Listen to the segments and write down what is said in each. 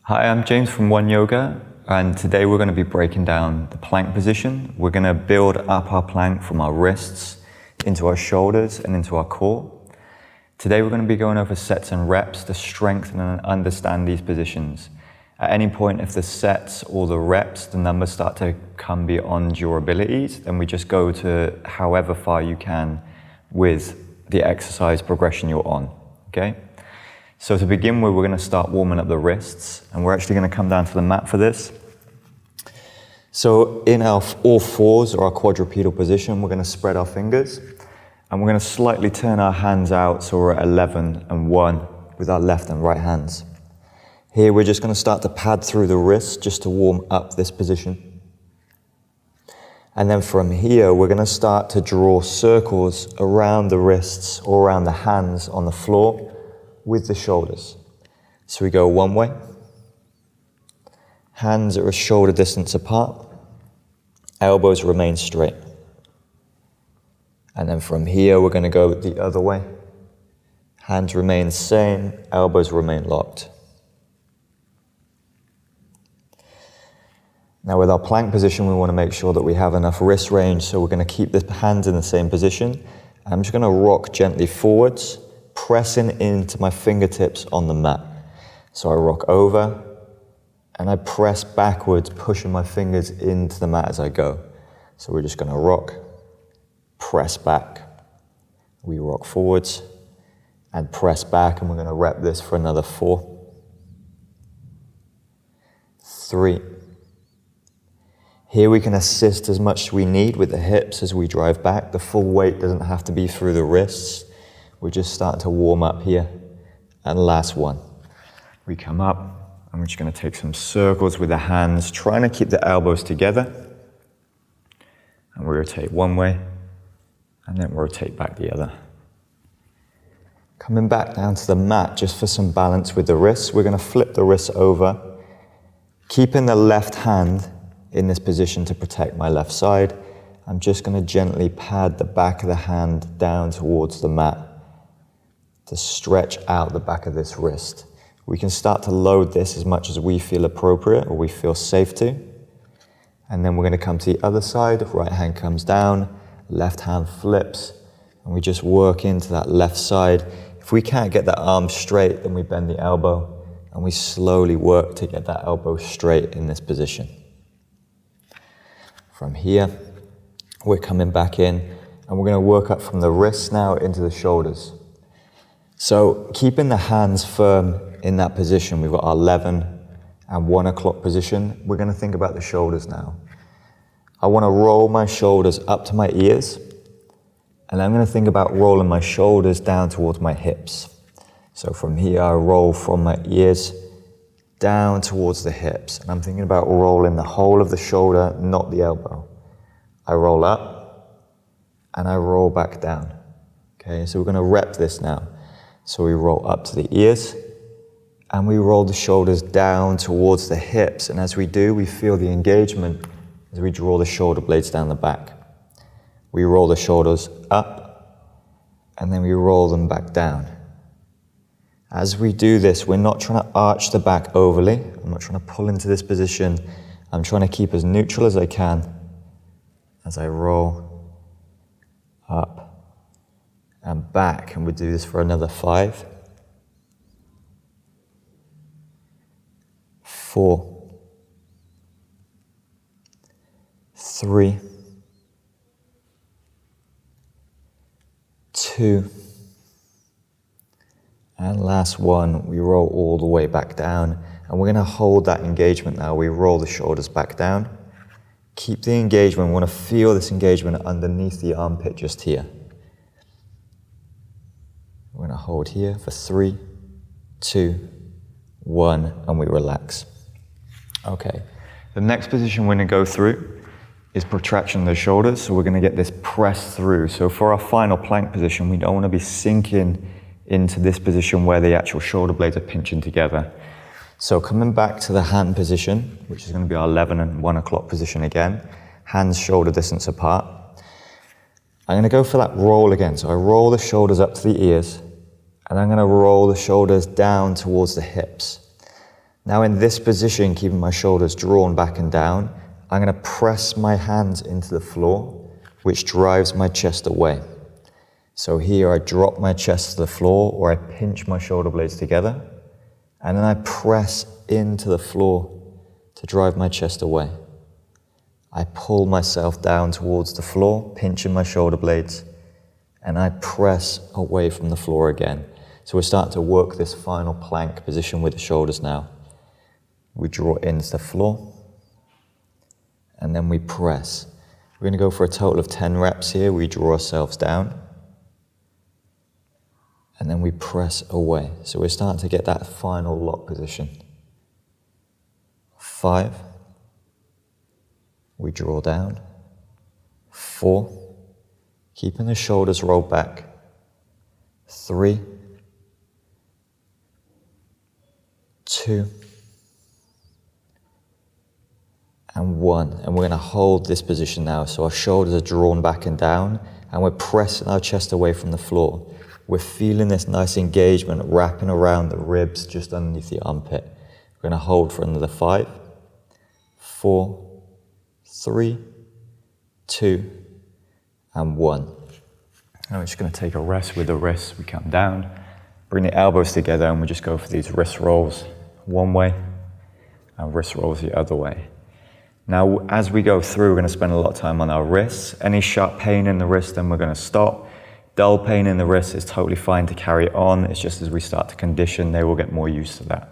Hi, I'm James from One Yoga, and today we're going to be breaking down the plank position. We're going to build up our plank from our wrists into our shoulders and into our core. Today we're going to be going over sets and reps to strengthen and understand these positions. At any point, if the sets or the reps, the numbers start to come beyond your abilities, then we just go to however far you can with the exercise progression you're on, okay? So to begin with, we're going to start warming up the wrists, and we're actually going to come down to the mat for this. So in our all fours or our quadrupedal position, we're going to spread our fingers, and we're going to slightly turn our hands out so we're at 11 and 1 with our left and right hands. Here we're just going to start to pad through the wrists just to warm up this position. And then from here, we're going to start to draw circles around the wrists or around the hands on the floor with the shoulders. So we go one way, hands are a shoulder distance apart, elbows remain straight. And then from here, we're going to go the other way. Hands remain the same, elbows remain locked. Now with our plank position, we want to make sure that we have enough wrist range, so we're going to keep the hands in the same position. I'm just going to rock gently forwards, pressing into my fingertips on the mat. So I rock over and I press backwards, pushing my fingers into the mat as I go. So we're just going to rock, press back. We rock forwards and press back, and we're going to rep this for another 4, 3. Here we can assist as much as we need with the hips as we drive back. The full weight doesn't have to be through the wrists. We're just starting to warm up here. And last one. We come up and we're just going to take some circles with the hands, trying to keep the elbows together. And we rotate one way and then rotate back the other. Coming back down to the mat just for some balance with the wrists. We're going to flip the wrists over, keeping the left hand in this position to protect my left side. I'm just going to gently pad the back of the hand down towards the mat to stretch out the back of this wrist. We can start to load this as much as we feel appropriate or we feel safe to. And then we're going to come to the other side. Right hand comes down, left hand flips, and we just work into that left side. If we can't get that arm straight, then we bend the elbow and we slowly work to get that elbow straight in this position. From here, we're coming back in and we're going to work up from the wrists now into the shoulders. So keeping the hands firm in that position, we've got our 11 and 1 o'clock position. We're going to think about the shoulders now. I want to roll my shoulders up to my ears, and I'm going to think about rolling my shoulders down towards my hips. So from here, I roll from my ears down towards the hips, and I'm thinking about rolling the whole of the shoulder, not the elbow. I roll up and I roll back down. Okay, so we're going to rep this now. So we roll up to the ears and we roll the shoulders down towards the hips, and as we do, we feel the engagement as we draw the shoulder blades down the back. We roll the shoulders up and then we roll them back down. As we do this, we're not trying to arch the back overly. I'm not trying to pull into this position. I'm trying to keep as neutral as I can as I roll up and back. And we do this for another 5, 4, 3, 2, and last one, we roll all the way back down, and we're going to hold that engagement now. We roll the shoulders back down. Keep the engagement. We want to feel this engagement underneath the armpit just here. We're going to hold here for 3, 2, 1, and we relax. Okay. The next position we're going to go through is protraction of the shoulders, so we're going to get this pressed through. So for our final plank position, we don't want to be sinking into this position where the actual shoulder blades are pinching together. So coming back to the hand position, which is going to be our 11 and 1 o'clock position again, hands shoulder distance apart. I'm going to go for that roll again. So I roll the shoulders up to the ears, and I'm going to roll the shoulders down towards the hips. Now in this position, keeping my shoulders drawn back and down, I'm going to press my hands into the floor, which drives my chest away. So here I drop my chest to the floor, or I pinch my shoulder blades together, and then I press into the floor to drive my chest away. I pull myself down towards the floor, pinching my shoulder blades, and I press away from the floor again. So we're starting to work this final plank position with the shoulders now. We draw into the floor, and then we press. We're going to go for a total of 10 reps here. We draw ourselves down, and then we press away. So we're starting to get that final lock position. 5, we draw down. 4, keeping the shoulders rolled back. 3, 2, and 1. And we're going to hold this position now. So our shoulders are drawn back and down, and we're pressing our chest away from the floor. We're feeling this nice engagement wrapping around the ribs just underneath the armpit. We're going to hold for another 5, 4, 3, 2, and 1. And we're just going to take a rest with the wrists. We come down, bring the elbows together, and we just go for these wrist rolls one way and wrist rolls the other way. Now, as we go through, we're going to spend a lot of time on our wrists. Any sharp pain in the wrist, then we're going to stop. Dull pain in the wrist is totally fine to carry on. It's just as we start to condition, they will get more used to that.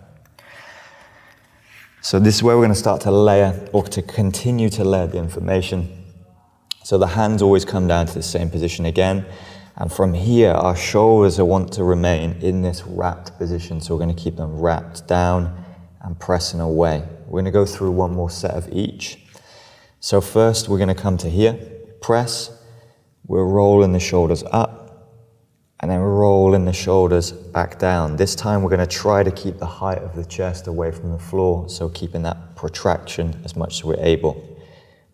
So this is where we're going to start to layer, or to continue to layer the information. So the hands always come down to the same position again. And from here, our shoulders want to remain in this wrapped position. So we're going to keep them wrapped down and pressing away. We're going to go through one more set of each. So first, we're going to come to here, press. We're rolling the shoulders up, and then we're rolling the shoulders back down. This time, we're going to try to keep the height of the chest away from the floor, so keeping that protraction as much as we're able.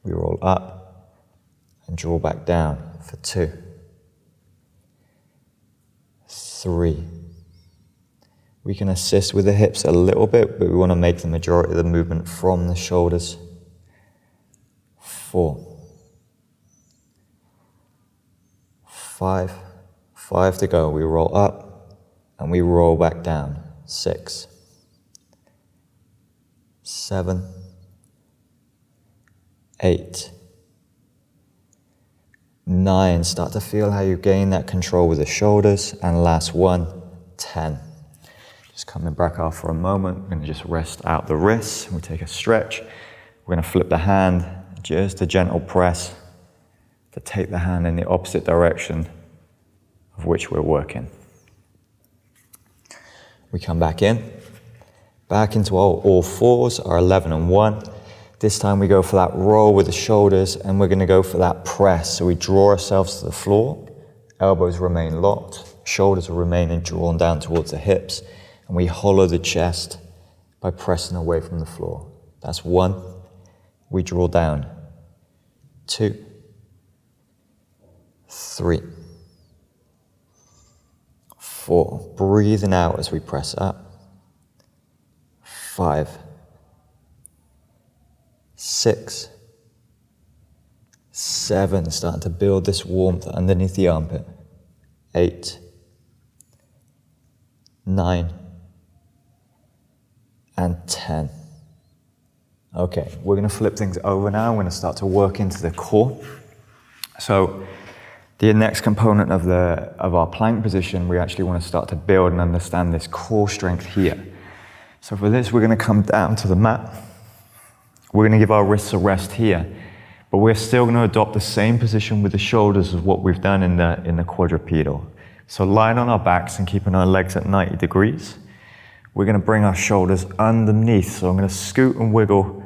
We roll up and draw back down for 2, 3. We can assist with the hips a little bit, but we want to make the majority of the movement from the shoulders. 4, 5, 5 to go. We roll up and we roll back down. 6, 7, 8, 9. Start to feel how you gain that control with the shoulders. And last one, 10. Just coming back off for a moment. We're going to just rest out the wrists. We take a stretch. We're going to flip the hand, just a gentle press to take the hand in the opposite direction of which we're working. We come back in, back into all fours, our 11 and 1. This time we go for that roll with the shoulders, and we're going to go for that press. So we draw ourselves to the floor, elbows remain locked, shoulders are remaining drawn down towards the hips, and we hollow the chest by pressing away from the floor. That's 1. We draw down. 2, 3, 4. Breathing out as we press up. 5, 6, 7. Starting to build this warmth underneath the armpit. 8, 9, and 10. Okay, we're going to flip things over now. We're going to start to work into the core. So the next component of our plank position, we actually want to start to build and understand this core strength here. So for this, we're going to come down to the mat. We're going to give our wrists a rest here, but we're still going to adopt the same position with the shoulders as what we've done in the quadrupedal. So lying on our backs and keeping our legs at 90 degrees. We're going to bring our shoulders underneath. So I'm going to scoot and wiggle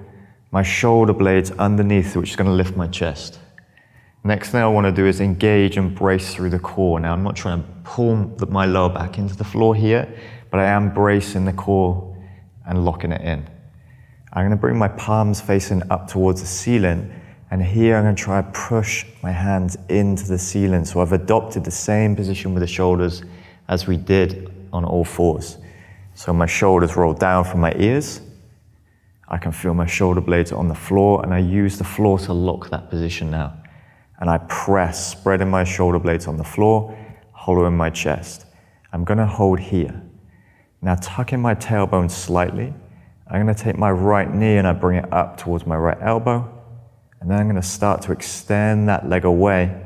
my shoulder blades underneath, which is going to lift my chest. Next thing I want to do is engage and brace through the core. Now, I'm not trying to pull my lower back into the floor here, but I am bracing the core and locking it in. I'm going to bring my palms facing up towards the ceiling, and here I'm going to try to push my hands into the ceiling. So I've adopted the same position with the shoulders as we did on all fours. So my shoulders roll down from my ears. I can feel my shoulder blades on the floor, and I use the floor to lock that position now. And I press, spreading my shoulder blades on the floor, hollowing my chest. I'm gonna hold here. Now tucking my tailbone slightly, I'm gonna take my right knee and I bring it up towards my right elbow. And then I'm gonna start to extend that leg away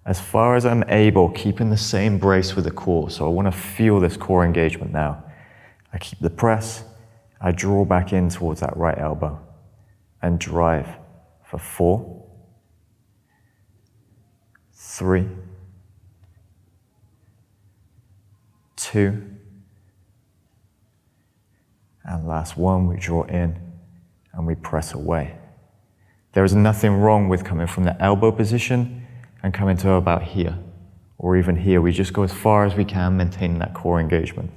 as far as I'm able, keeping the same brace with the core. So I wanna feel this core engagement now. I keep the press, I draw back in towards that right elbow and drive for 4, 3, 2, and last one, we draw in and we press away. There is nothing wrong with coming from the elbow position and coming to about here, or even here. We just go as far as we can, maintaining that core engagement.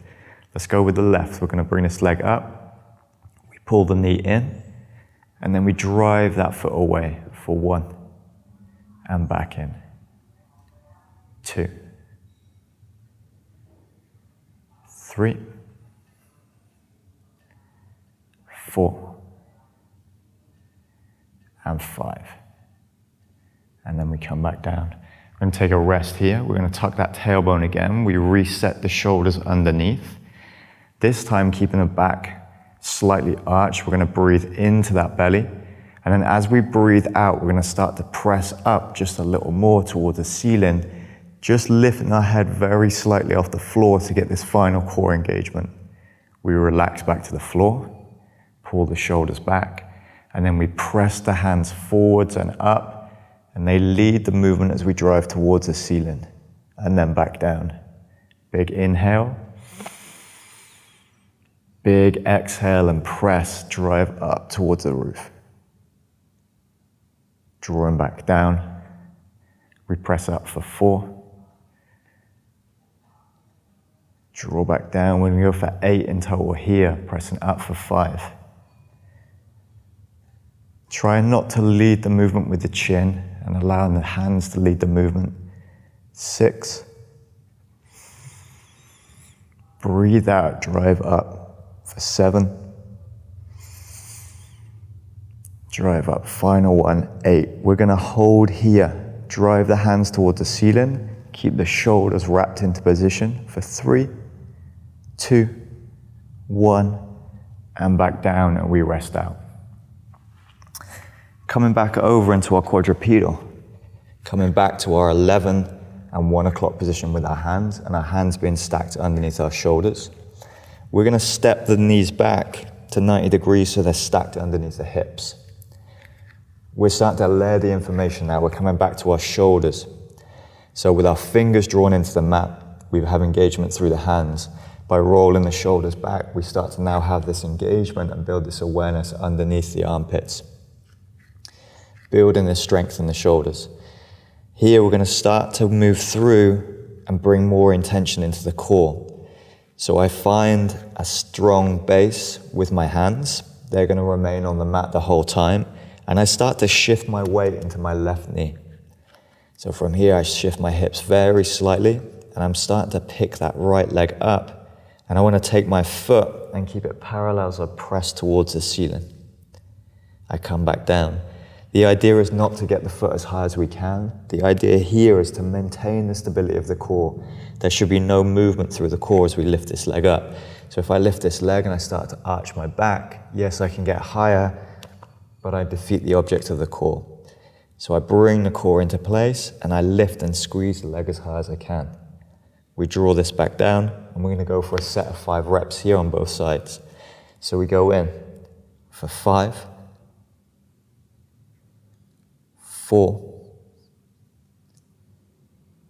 Let's go with the left. We're gonna bring this leg up. We pull the knee in, and then we drive that foot away for 1, and back in, 2, 3, 4, and 5. And then we come back down. We're gonna take a rest here. We're gonna tuck that tailbone again. We reset the shoulders underneath. This time, keeping the back slightly arched, we're gonna breathe into that belly. And then as we breathe out, we're gonna start to press up just a little more towards the ceiling, just lifting our head very slightly off the floor to get this final core engagement. We relax back to the floor, pull the shoulders back, and then we press the hands forwards and up, and they lead the movement as we drive towards the ceiling, and then back down. Big inhale, big exhale, and press, drive up towards the roof. Drawing back down, we press up for 4. Draw back down, when we go for 8 in total here, pressing up for 5. Try not to lead the movement with the chin and allowing the hands to lead the movement. 6. Breathe out, drive up for 7. Drive up, final one, 8. We're gonna hold here. Drive the hands towards the ceiling. Keep the shoulders wrapped into position for 3, 2, 1, and back down, and we rest out. Coming back over into our quadrupedal, coming back to our 11 and 1 o'clock position with our hands, and our hands being stacked underneath our shoulders. We're gonna step the knees back to 90 degrees so they're stacked underneath the hips. We're starting to layer the information now. We're coming back to our shoulders. So with our fingers drawn into the mat, we have engagement through the hands. By rolling the shoulders back, we start to now have this engagement and build this awareness underneath the armpits. Building this strength in the shoulders. Here we're going to start to move through and bring more intention into the core. So I find a strong base with my hands. They're going to remain on the mat the whole time. And I start to shift my weight into my left knee. So from here I shift my hips very slightly, and I'm starting to pick that right leg up. And I want to take my foot and keep it parallel as I press towards the ceiling. I come back down. The idea is not to get the foot as high as we can. The idea here is to maintain the stability of the core. There should be no movement through the core as we lift this leg up. So if I lift this leg and I start to arch my back, yes, I can get higher, but I defeat the object of the core. So I bring the core into place and I lift and squeeze the leg as high as I can. We draw this back down, and we're going to go for a set of 5 reps here on both sides. So we go in for 5, 4,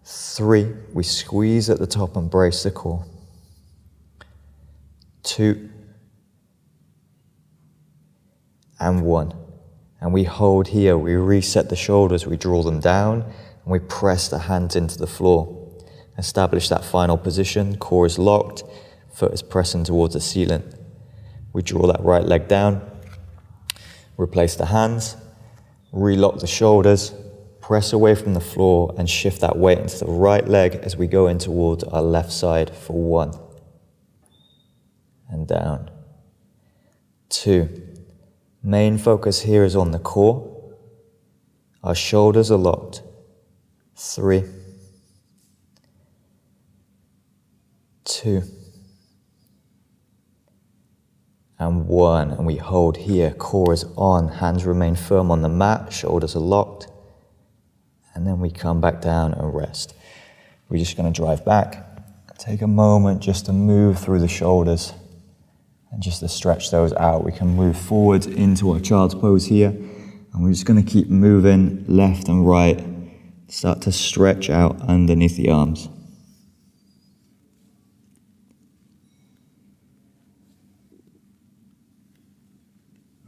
3, we squeeze at the top and brace the core. 2, and 1. And we hold here, we reset the shoulders, we draw them down, and we press the hands into the floor. Establish that final position, core is locked, foot is pressing towards the ceiling. We draw that right leg down, replace the hands, relock the shoulders, press away from the floor, and shift that weight into the right leg as we go in towards our left side for 1, and down. 2. Main focus here is on the core. Our shoulders are locked. 3, 2, and 1. And we hold here. Core is on. Hands remain firm on the mat. Shoulders are locked. And then we come back down and rest. We're just going to drive back. Take a moment just to move through the shoulders and just to stretch those out. We can move forward into our child's pose here. And we're just going to keep moving left and right. Start to stretch out underneath the arms.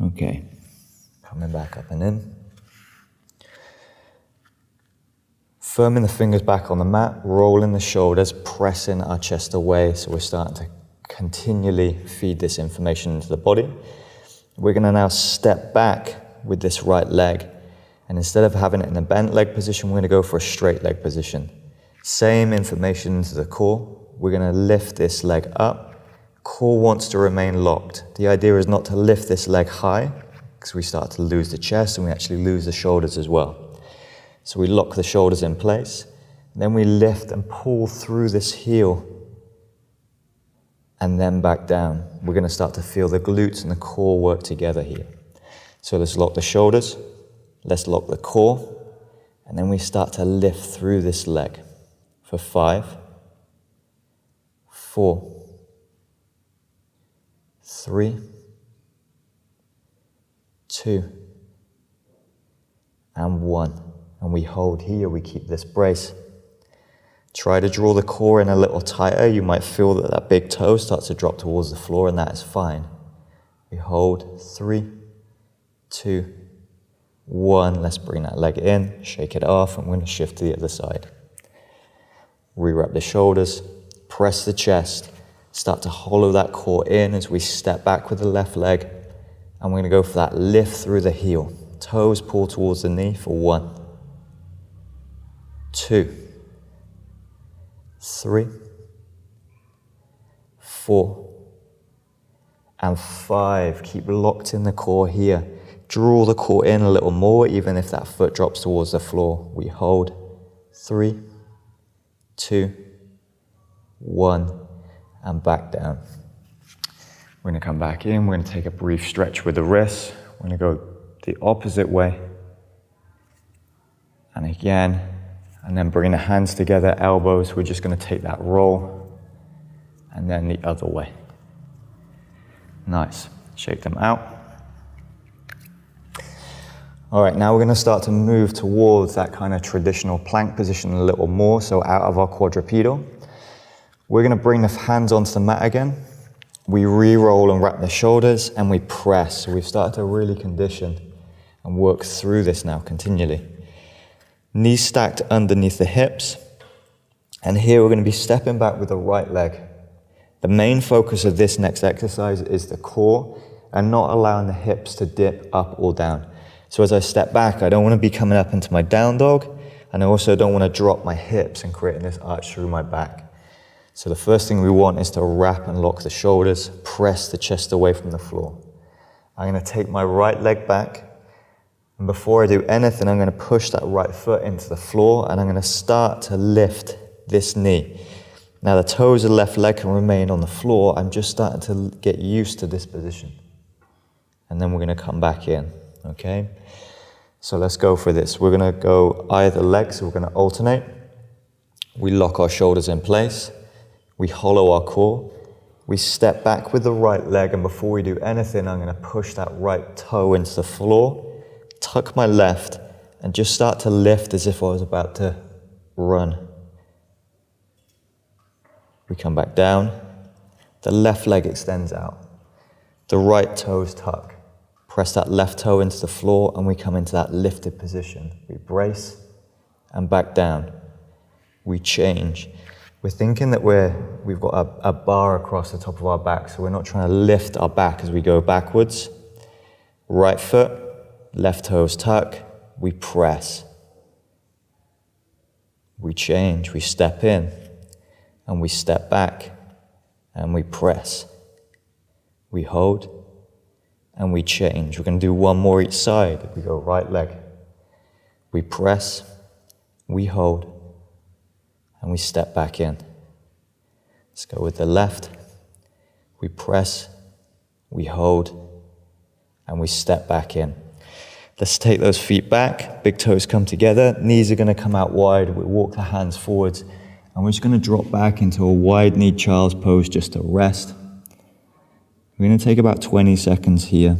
Okay, coming back up and in. Firming the fingers back on the mat, rolling the shoulders, pressing our chest away. So we're starting to continually feed this information into the body. We're going to now step back with this right leg. And instead of having it in a bent leg position, we're going to go for a straight leg position. Same information into the core. We're going to lift this leg up. Core wants to remain locked. The idea is not to lift this leg high, because we start to lose the chest and we actually lose the shoulders as well. So we lock the shoulders in place. Then we lift and pull through this heel and then back down. We're going to start to feel the glutes and the core work together here. So let's lock the shoulders. Let's lock the core. And then we start to lift through this leg for 5, 4, 3, 2, and 1. And we hold here, we keep this brace. Try to draw the core in a little tighter. You might feel that that big toe starts to drop towards the floor, and that is fine. We hold 3, 2, 1. Let's bring that leg in, shake it off, and we're going to shift to the other side. Re-wrap the shoulders, press the chest, start to hollow that core in as we step back with the left leg, and we're going to go for that lift through the heel. Toes pull towards the knee for 1, 2, 3, 4, and 5. Keep locked in the core here. Draw the core in a little more, even if that foot drops towards the floor. We hold 3, 2, 1, and back down. We're going to come back in. We're going to take a brief stretch with the wrists. We're going to go the opposite way. And again, and then bring the hands together, elbows. We're just going to take that roll. And then the other way. Nice. Shake them out. All right, now we're going to start to move towards that kind of traditional plank position a little more, so out of our quadrupedal. We're going to bring the hands onto the mat again. We re-roll and wrap the shoulders, and we press. So we've started to really condition and work through this now continually. Knees stacked underneath the hips. And here we're going to be stepping back with the right leg. The main focus of this next exercise is the core and not allowing the hips to dip up or down. So as I step back, I don't want to be coming up into my down dog, and I also don't want to drop my hips and creating this arch through my back. So the first thing we want is to wrap and lock the shoulders, press the chest away from the floor. I'm going to take my right leg back, and before I do anything, I'm going to push that right foot into the floor, and I'm going to start to lift this knee. Now the toes of the left leg can remain on the floor. I'm just starting to get used to this position. And then we're going to come back in, okay? So let's go for this. We're going to go either leg, so we're going to alternate. We lock our shoulders in place. We hollow our core. We step back with the right leg, and before we do anything, I'm going to push that right toe into the floor, tuck my left, and just start to lift as if I was about to run. We come back down. The left leg extends out. The right toes tuck. Press that left toe into the floor, and we come into that lifted position. We brace and back down. We change. We're thinking that we've got a bar across the top of our back, so we're not trying to lift our back as we go backwards. Right foot, left toes tuck. We press. We change. We step in, and we step back, and we press. we hold, and we change. We're going to do one more each side. We go right leg. We press, we hold, and we step back in. Let's go with the left. We press, we hold, and we step back in. Let's take those feet back, big toes come together, knees are going to come out wide. We walk the hands forwards, and we're just going to drop back into a wide-kneed child's pose just to rest. We're going to take about 20 seconds here.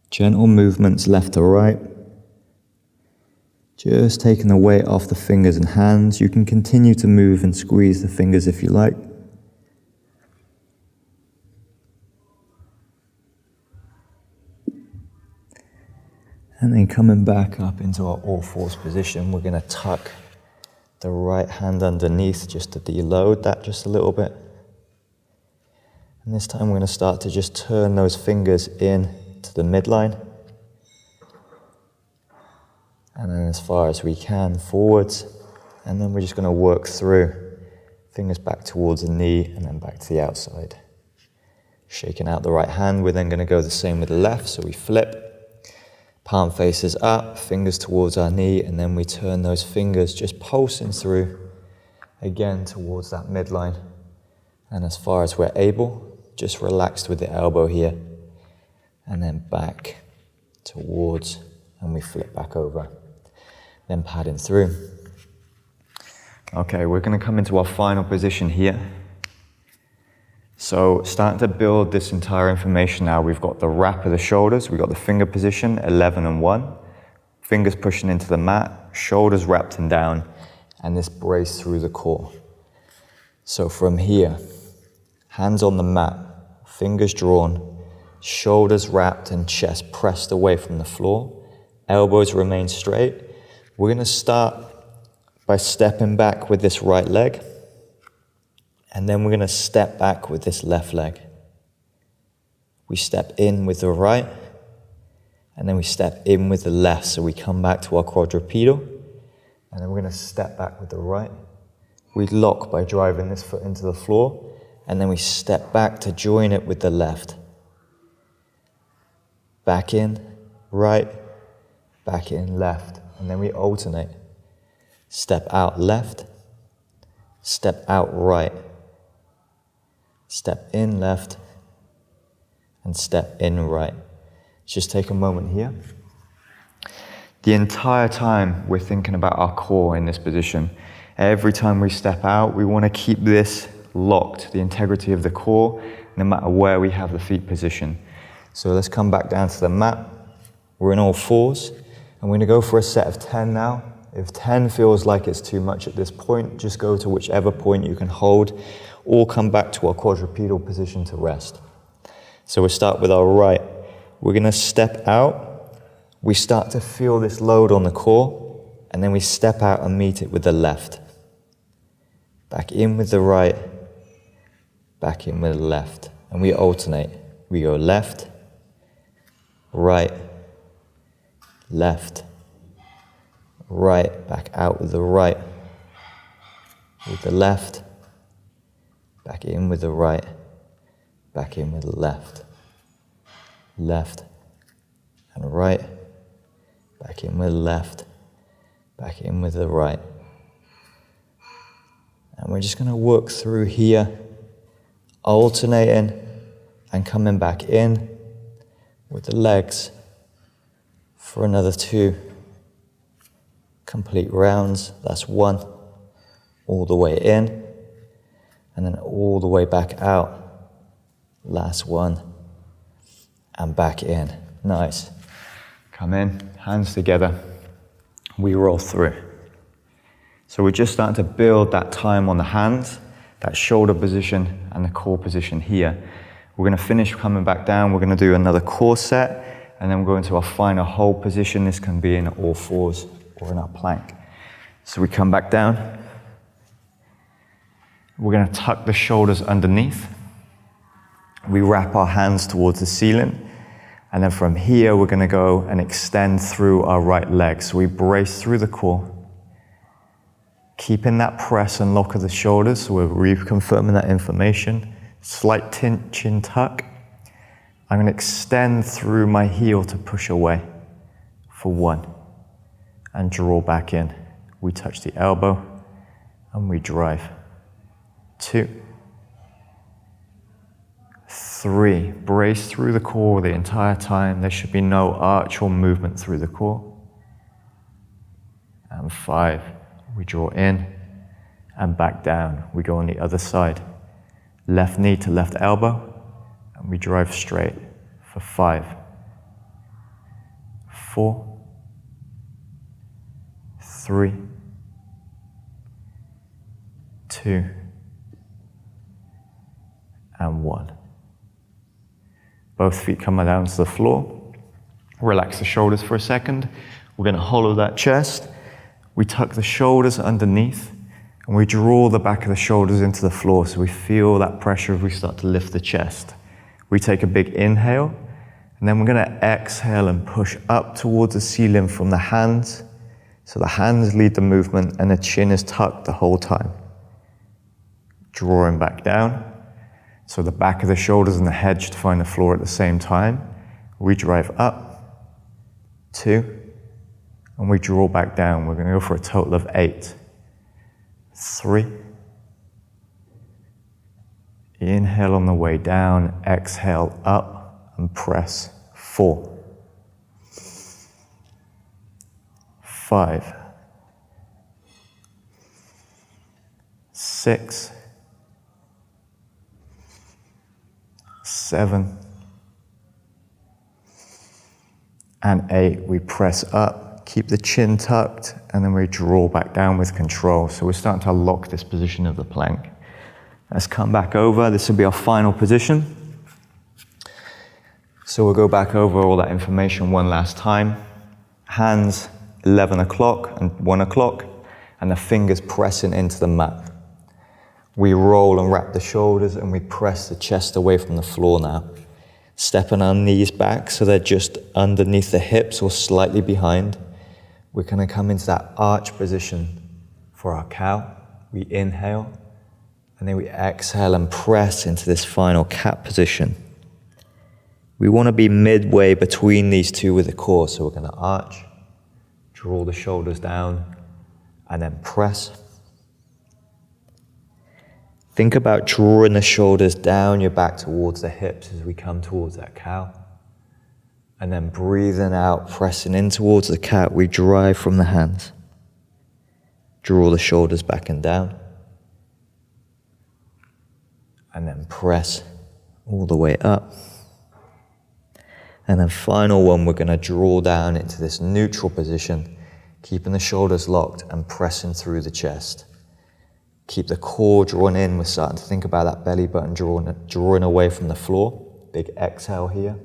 Gentle movements left to right. Just taking the weight off the fingers and hands. You can continue to move and squeeze the fingers if you like. And then coming back up into our all fours position, we're going to tuck the right hand underneath just to deload that just a little bit. And this time we're going to start to just turn those fingers in to the midline. And then as far as we can, forwards. And then we're just going to work through. Fingers back towards the knee and then back to the outside. Shaking out the right hand, we're then going to go the same with the left. So we flip. Palm faces up, fingers towards our knee, and then we turn those fingers just pulsing through, again towards that midline. And as far as we're able, just relaxed with the elbow here, and then back towards, and we flip back over. Then padding through. Okay, we're going to come into our final position here. So starting to build this entire information now, we've got the wrap of the shoulders, we've got the finger position, 11 and 1, fingers pushing into the mat, shoulders wrapped and down, and this brace through the core. So from here, hands on the mat, fingers drawn, shoulders wrapped and chest pressed away from the floor, elbows remain straight. We're going to start by stepping back with this right leg. And then we're going to step back with this left leg. We step in with the right, and then we step in with the left. So we come back to our quadrupedal, and then we're going to step back with the right. We lock by driving this foot into the floor, and then we step back to join it with the left. Back in, right, back in, left. And then we alternate. Step out left, step out right. Step in left and step in right. Let's just take a moment here. The entire time we're thinking about our core in this position. Every time we step out, we want to keep this locked, the integrity of the core, no matter where we have the feet positioned. So let's come back down to the mat. We're in all fours, and we're going to go for a set of 10 now. If 10 feels like it's too much at this point, just go to whichever point you can hold, or come back to our quadrupedal position to rest. So we'll start with our right. We're going to step out. We start to feel this load on the core, and then we step out and meet it with the left. Back in with the right, back in with the left. And we alternate. We go left, right, left, right, back out with the right, with the left, back in with the right, back in with the left, left and right, back in with the left, back in with the right. And we're just going to work through here, alternating and coming back in with the legs for another 2 complete rounds. That's 1, all the way in, and then all the way back out. Last 1, and back in. Nice. Come in, hands together. We roll through. So we're just starting to build that time on the hands, that shoulder position and the core position here. We're going to finish coming back down. We're going to do another core set, and then we'll go into our final hold position. This can be in all fours or in our plank. So we come back down. We're going to tuck the shoulders underneath. We wrap our hands towards the ceiling. And then from here, we're going to go and extend through our right leg. So we brace through the core, keeping that press and lock of the shoulders. So we're reconfirming that information. Slight chin tuck. I'm going to extend through my heel to push away for 1 and draw back in. We touch the elbow and we drive. 2, 3, brace through the core the entire time. There should be no arch or movement through the core. And 5, we draw in and back down. We go on the other side. Left knee to left elbow, and we drive straight for 5, 4, 3, 2, and 1. Both feet come down to the floor. Relax the shoulders for a second. We're going to hollow that chest. We tuck the shoulders underneath, and we draw the back of the shoulders into the floor so we feel that pressure as we start to lift the chest. We take a big inhale, and then we're going to exhale and push up towards the ceiling from the hands. So the hands lead the movement, and the chin is tucked the whole time. Drawing back down. So the back of the shoulders and the head should find the floor at the same time. We drive up, 2, and we draw back down. We're going to go for a total of 8. 3. Inhale on the way down, exhale up and press. 4. 5. 6. 7. And 8. We press up, keep the chin tucked, and then we draw back down with control. So we're starting to lock this position of the plank. Let's come back over. This will be our final position. So we'll go back over all that information one last time. Hands 11 o'clock and 1 o'clock, and the fingers pressing into the mat. We roll and wrap the shoulders, and we press the chest away from the floor now. Stepping our knees back so they're just underneath the hips or slightly behind. We're going to come into that arch position for our cow. We inhale, and then we exhale and press into this final cat position. We want to be midway between these two with the core, so we're going to arch, draw the shoulders down, and then press. Think about drawing the shoulders down your back towards the hips as we come towards that cow. And then breathing out, pressing in towards the cat, we drive from the hands. Draw the shoulders back and down. And then press all the way up. And then final one, we're going to draw down into this neutral position, keeping the shoulders locked and pressing through the chest. Keep the core drawn in. We're starting to think about that belly button drawing away from the floor. Big exhale here.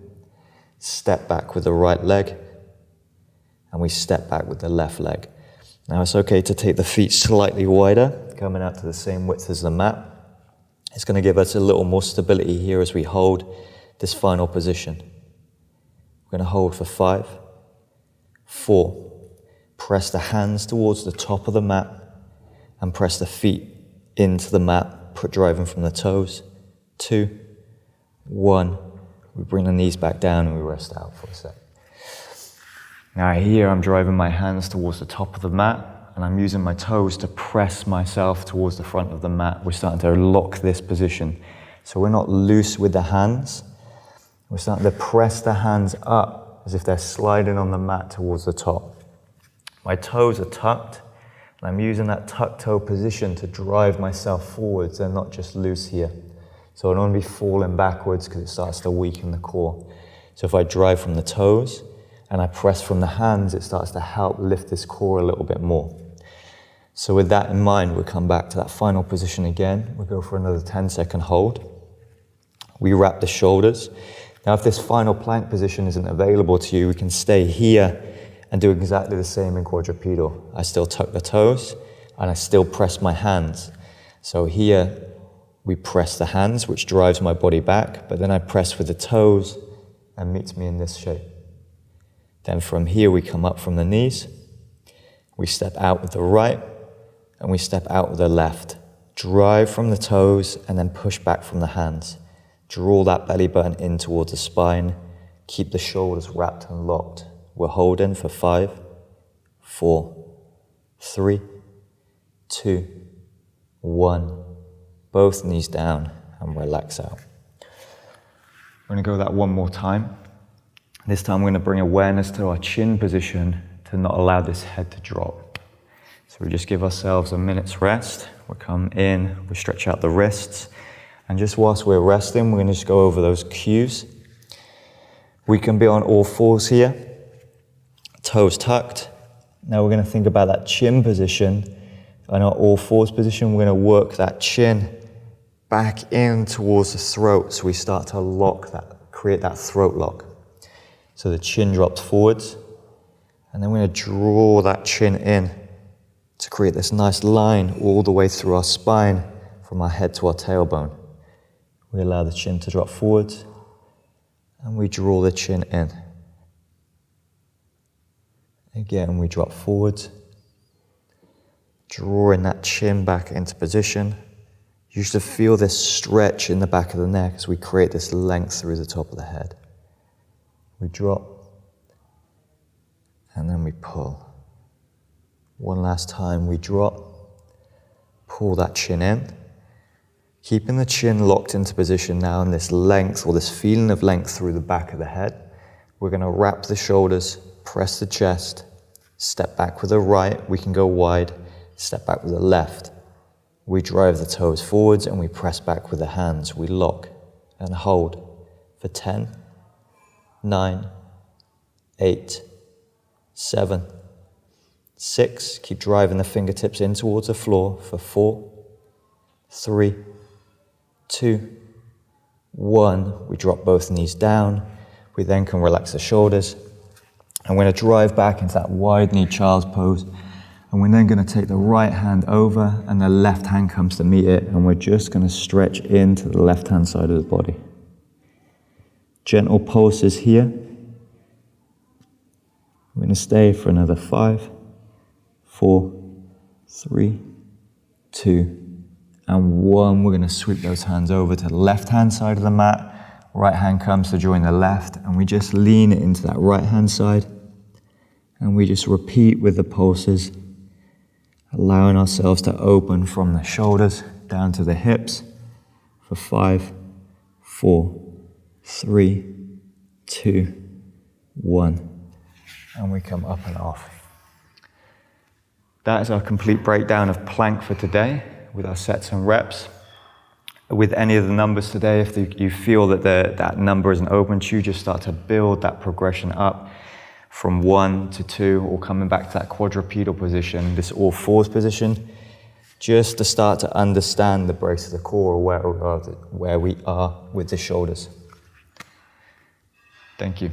Step back with the right leg. And we step back with the left leg. Now it's okay to take the feet slightly wider, coming out to the same width as the mat. It's going to give us a little more stability here as we hold this final position. We're going to hold for 5, 4. Press the hands towards the top of the mat and press the feet into the mat, driving from the toes. 2, 1. We bring the knees back down and we rest out for a sec. Now here I'm driving my hands towards the top of the mat and I'm using my toes to press myself towards the front of the mat. We're starting to lock this position. So we're not loose with the hands. We're starting to press the hands up as if they're sliding on the mat towards the top. My toes are tucked. And I'm using that tuck toe position to drive myself forwards and not just loose here. So I don't want to be falling backwards because it starts to weaken the core. So if I drive from the toes and I press from the hands, it starts to help lift this core a little bit more. So with that in mind, we'll come back to that final position again. We'll go for another 10-second hold. We wrap the shoulders. Now if this final plank position isn't available to you, we can stay here and do exactly the same in quadrupedal. I still tuck the toes and I still press my hands. So here we press the hands, which drives my body back, but then I press with the toes and meets me in this shape. Then from here we come up from the knees, we step out with the right and we step out with the left. Drive from the toes and then push back from the hands. Draw that belly button in towards the spine. Keep the shoulders wrapped and locked. We're holding for 5, 4, 3, 2, 1. Both knees down and relax out. We're going to go that one more time. This time we're going to bring awareness to our chin position to not allow this head to drop. So we just give ourselves a minute's rest. We'll come in, we stretch out the wrists. And just whilst we're resting, we're going to just go over those cues. We can be on all fours here, toes tucked. Now we're going to think about that chin position. In our all fours position, we're going to work that chin back in towards the throat. So we start to lock that, create that throat lock. So the chin drops forwards. And then we're going to draw that chin in to create this nice line all the way through our spine from our head to our tailbone. We allow the chin to drop forwards and we draw the chin in. Again, we drop forwards, drawing that chin back into position. You should feel this stretch in the back of the neck as we create this length through the top of the head. We drop and then we pull. One last time, we drop, pull that chin in. Keeping the chin locked into position now in this length or this feeling of length through the back of the head. We're going to wrap the shoulders, press the chest, step back with the right, we can go wide, step back with the left. We drive the toes forwards and we press back with the hands. We lock and hold for 10, 9, 8, 7, 6. Keep driving the fingertips in towards the floor for 4, 3, 2, 1. We drop both knees down. We then can relax the shoulders. And we're going to drive back into that wide knee child's pose. And we're then going to take the right hand over and the left hand comes to meet it. And we're just going to stretch into the left hand side of the body. Gentle pulses here. We're going to stay for another 5, 4, 3, 2, and 1. We're going to sweep those hands over to the left hand side of the mat. Right hand comes to join the left and we just lean it into that right hand side. And we just repeat with the pulses, allowing ourselves to open from the shoulders down to the hips for 5, 4, 3, 2, 1. And we come up and off. That is our complete breakdown of plank for today with our sets and reps. With any of the numbers today, if you feel that that number isn't open to you, just start to build that progression up from 1 to 2 or coming back to that quadrupedal position, this all fours position, just to start to understand the brace of the core, where we are with the shoulders. Thank you.